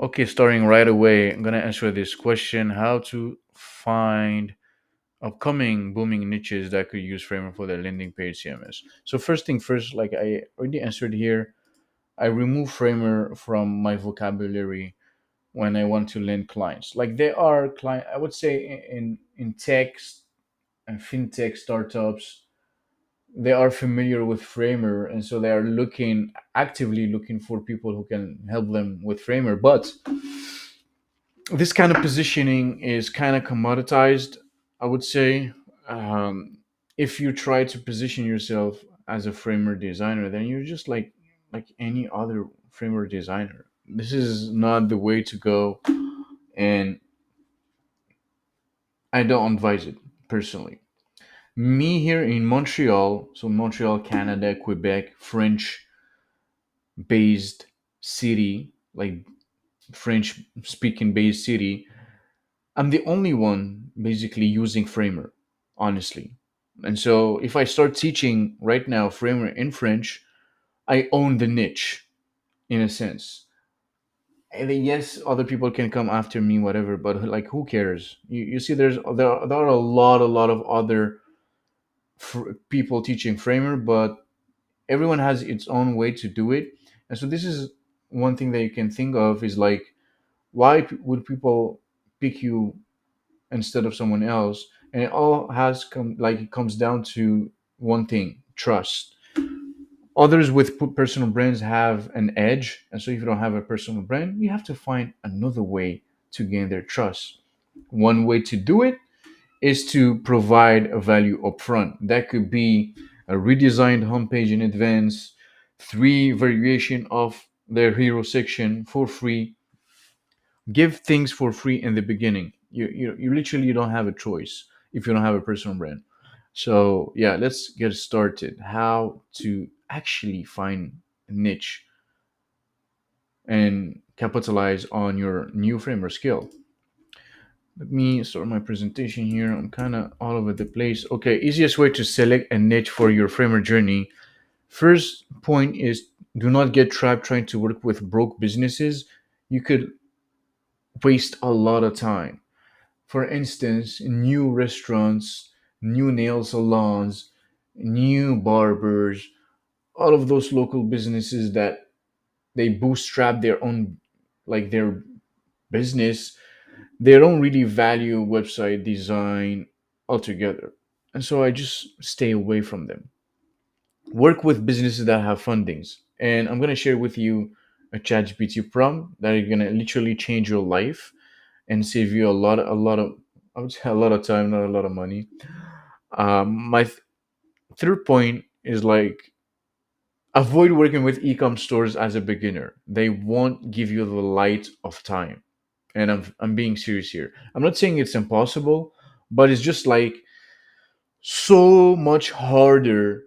Okay, starting right away, I'm gonna answer this question: how to find upcoming booming niches that could use Framer for their landing page CMS. So first thing first, like I already answered here, I remove Framer from my vocabulary when I want to land clients. Like there are client, I would say in tech and fintech startups, they are familiar with Framer, and so they are looking actively looking for people who can help them with Framer. But this kind of positioning is kind of commoditized, I would say. Um, if you try to position yourself as a framer designer, then you're just like any other framer designer. This is not the way to go, and I don't advise it personally. Me here in Montreal, so Montreal, Canada, Quebec, French based city, like French speaking based city, I'm the only one basically using Framer, honestly. And so if I start teaching right now Framer in French, I own the niche in a sense. And then yes, other people can come after me, whatever, but like who cares? You see, there are a lot of other people teaching Framer, but everyone has its own way to do it. And so this is one thing that you can think of is like, why would people pick you instead of someone else? And it all has come like it comes down to one thing: trust. Others with personal brands have an edge, and so if you don't have a personal brand, you have to find another way to gain their trust. One way to do it is to provide a value upfront. That could be a redesigned homepage in advance, three variation of their hero section for free. Give things for free in the beginning. You literally don't have a choice if you don't have a personal brand. So yeah, let's get started. How to actually find a niche and capitalize on your new framework skill. Let me start my presentation here. I'm kind of all over the place. Okay, easiest way to select a niche for your framework journey. First point is, do not get trapped trying to work with broke businesses. You could waste a lot of time. For instance, new restaurants, new nail salons, new barbers, all of those local businesses that they bootstrap their own, like their business, they don't really value website design altogether. And so I just stay away from them. Work with businesses that have fundings. And I'm going to share with you a ChatGPT prompt that is going to literally change your life and save you a lot of, I would say a lot of time, not a lot of money. My third point is like, avoid working with e-com stores as a beginner. They won't give you the light of time. And I'm being serious here. I'm not saying it's impossible, but it's just like so much harder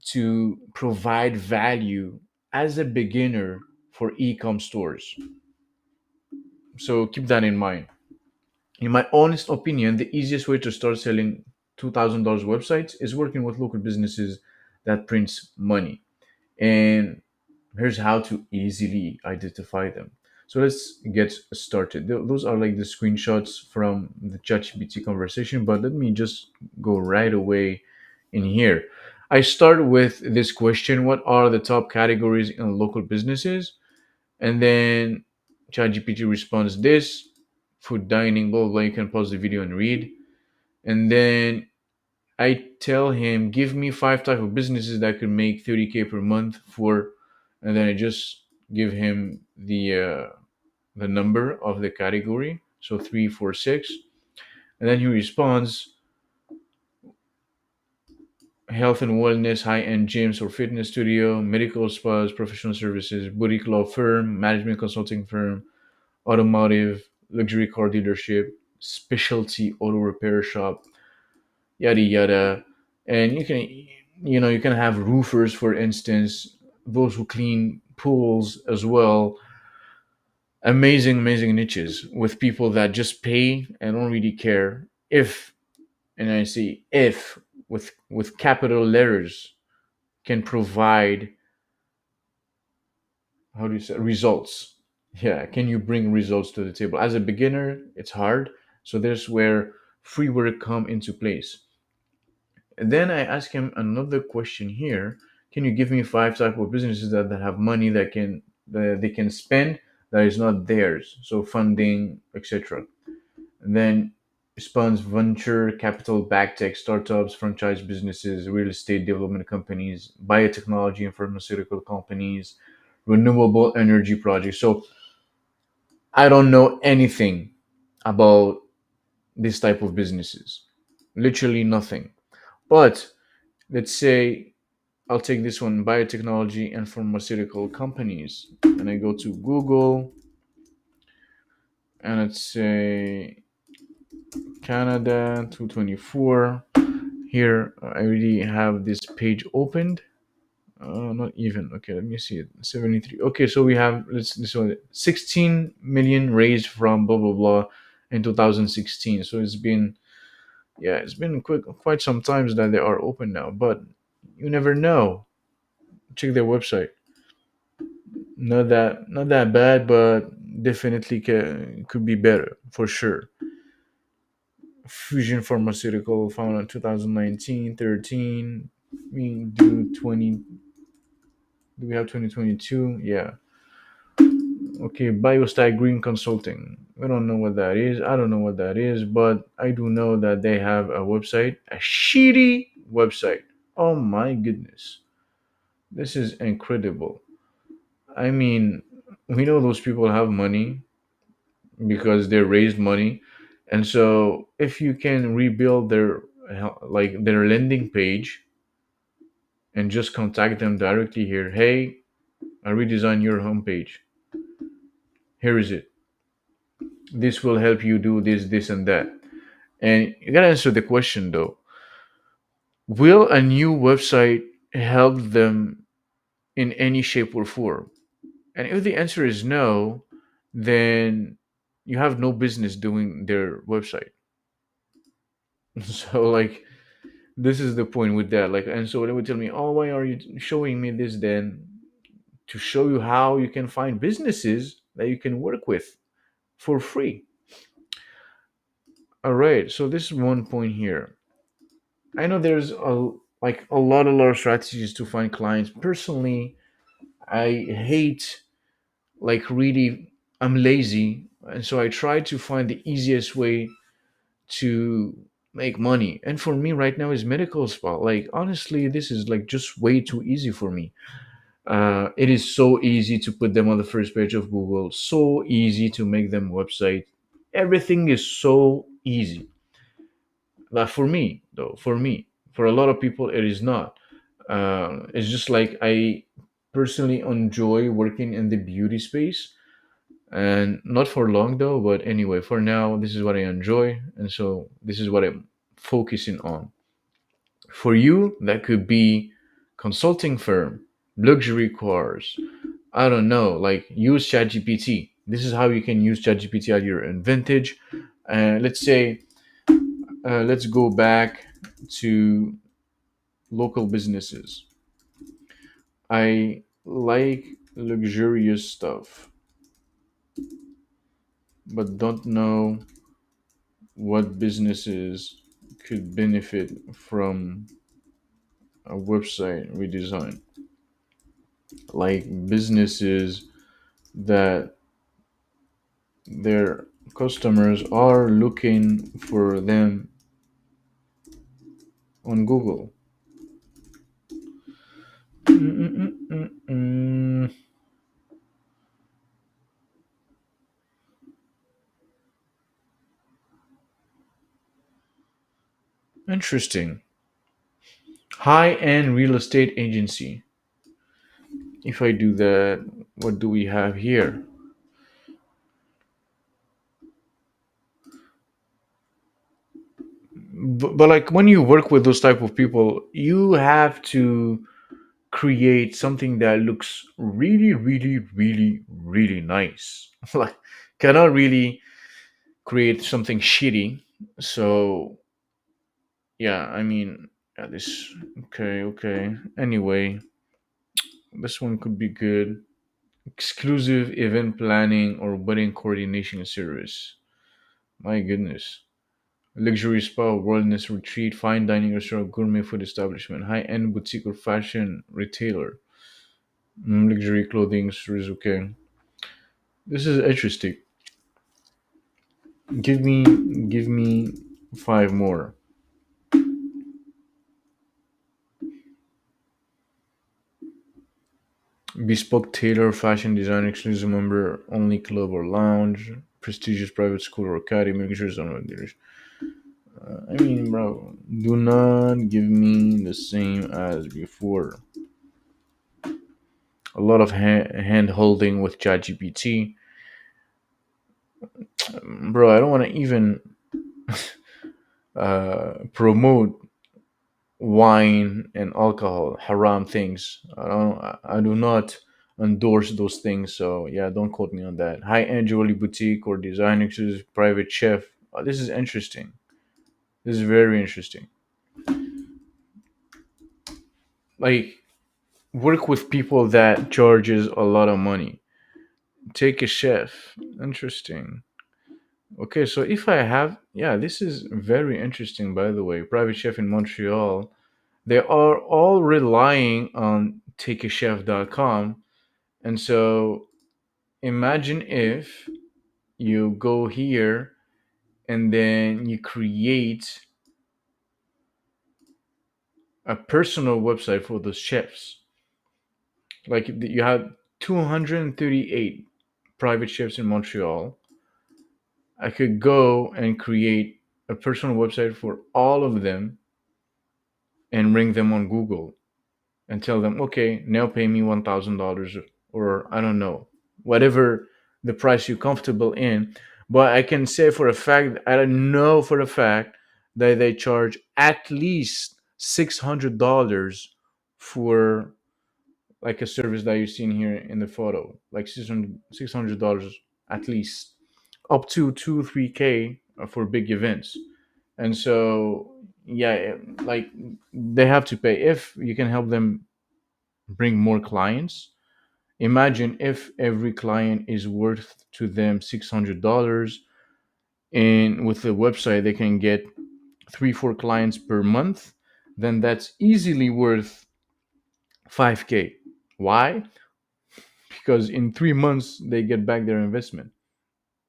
to provide value as a beginner for e-com stores. So keep that in mind. In my honest opinion, the easiest way to start selling $2,000 websites is working with local businesses that prints money. And here's how to easily identify them. So let's get started. Those are like the screenshots from the ChatGPT conversation, but let me just go right away in here. I start with this question: what are the top categories in local businesses? And then ChatGPT responds this: food, dining, blah, blah, blah. You can pause the video and read. And then I tell him, give me five type of businesses that could make 30K per month for, and then I just give him the number of the category. So 3, 4, 6. And then he responds: health and wellness, high-end gyms or fitness studio, medical spas, professional services, boutique law firm, management consulting firm, automotive, luxury car dealership, specialty auto repair shop, yada yada. And you can have roofers, for instance, those who clean pools as well. Amazing niches with people that just pay and don't really care if, and I see if with capital letters, can provide, how do you say, results. Yeah, can you bring results to the table? As a beginner, it's hard. So there's where free work come into place. And then I ask him another question here. Can you give me five type of businesses that have money that they can spend that is not theirs? So funding, etc. And then spawns venture capital backed tech startups, franchise businesses, real estate development companies, biotechnology and pharmaceutical companies, renewable energy projects. So I don't know anything about this type of businesses. Literally nothing. But let's say I'll take this one, biotechnology and pharmaceutical companies. And I go to Google and let's say Canada 224. Here, I already have this page opened. Not even. Okay, let me see it. 73. Okay, so we have this one 16 million raised from blah blah blah in 2016. So it's been, yeah, it's been quite some times that they are open now, but you never know. Check their website. Not that bad, but definitely could be better for sure. Fusion Pharmaceutical founded in 2019, 13. We do 20. Do we have 2022? Yeah. Okay, Biostack Green Consulting. We don't know what that is. I don't know what that is, but I do know that they have a website, a shitty website. Oh my goodness. This is incredible. I mean, we know those people have money because they raised money. And so if you can rebuild their landing page and just contact them directly here, hey, I redesigned your homepage. Here is it. This will help you do this, this, and that. And you gotta answer the question though. Will a new website help them in any shape or form? And if the answer is no, then you have no business doing their website. So like this is the point with that. Like, and so they would tell me, oh, why are you showing me this then? To show you how you can find businesses that you can work with for free. All right, so this is one point here. I know there's a lot of strategies to find clients. Personally, I hate, like, really, I'm lazy, and so I try to find the easiest way to make money. And for me right now is medical spa. Like, honestly, this is like just way too easy for me. It is so easy to put them on the first page of Google, so easy to make them website. Everything is so easy. But for me, though, for a lot of people, it is not. It's just like I personally enjoy working in the beauty space, and not for long though. But anyway, for now, this is what I enjoy, and so this is what I'm focusing on. For you, that could be consulting firm, luxury cars. I don't know, like use ChatGPT. This is how you can use ChatGPT at your advantage. Let's say, let's go back to local businesses. I like luxurious stuff, but don't know what businesses could benefit from a website redesign. Like businesses that their customers are looking for them on Google. Mm-mm-mm-mm-mm. Interesting. High end real estate agency. If I do that, what do we have here? But like when you work with those type of people, you have to create something that looks really, really, really, really nice. Like, cannot really create something shitty. So yeah, I mean, yeah, this. Okay, okay. Anyway, this one could be good. exclusive event planning or wedding coordination service. My goodness. Luxury spa, wellness retreat, fine dining restaurant, gourmet food establishment, high end boutique or fashion retailer, luxury clothing stores. Okay, this is interesting. Give me five more. Bespoke tailor, fashion design, exclusive member only club or lounge, prestigious private school or academy, luxury zone. I mean, bro, do not give me the same as before. A lot of hand holding with ChatGPT. Bro, I don't want to even promote wine and alcohol, haram things. I do not endorse those things. So yeah, don't quote me on that. High end jewelry boutique or design exclusive private chef. This is interesting. This is very interesting. Like, work with people that charges a lot of money. Take a chef. Interesting. Okay, so if I have, yeah, this is very interesting, by the way. Private chef in Montreal. They are all relying on takeachef.com. And so imagine if you go here and then you create a personal website for those chefs. Like you have 238 private chefs in Montreal. I could go and create a personal website for all of them and ring them on Google and tell them, okay, now pay me $1,000 or I don't know, whatever the price you're comfortable in. But I can say for a fact, I don't know for a fact that they charge at least $600 for like a service that you've seen here in the photo, like $600 at least, up to 2 3K for big events. And so yeah, like they have to pay if you can help them bring more clients. Imagine if every client is worth to them $600, and with the website they can get 3 4 clients per month, then that's easily worth 5K. Why? Because in 3 months they get back their investment.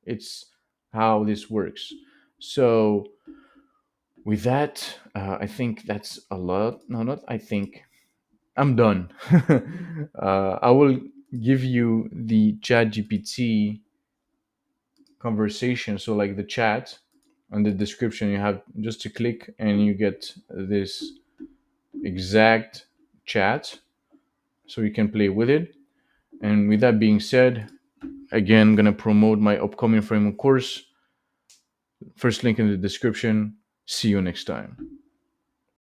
It's how this works. So with that, I think that's a lot. No, not I think. I'm done. I will give you the chat GPT conversation. So, like the chat on the description, you have just to click and you get this exact chat so you can play with it. And with that being said, again, I'm going to promote my upcoming framework course. First link in the description. See you next time.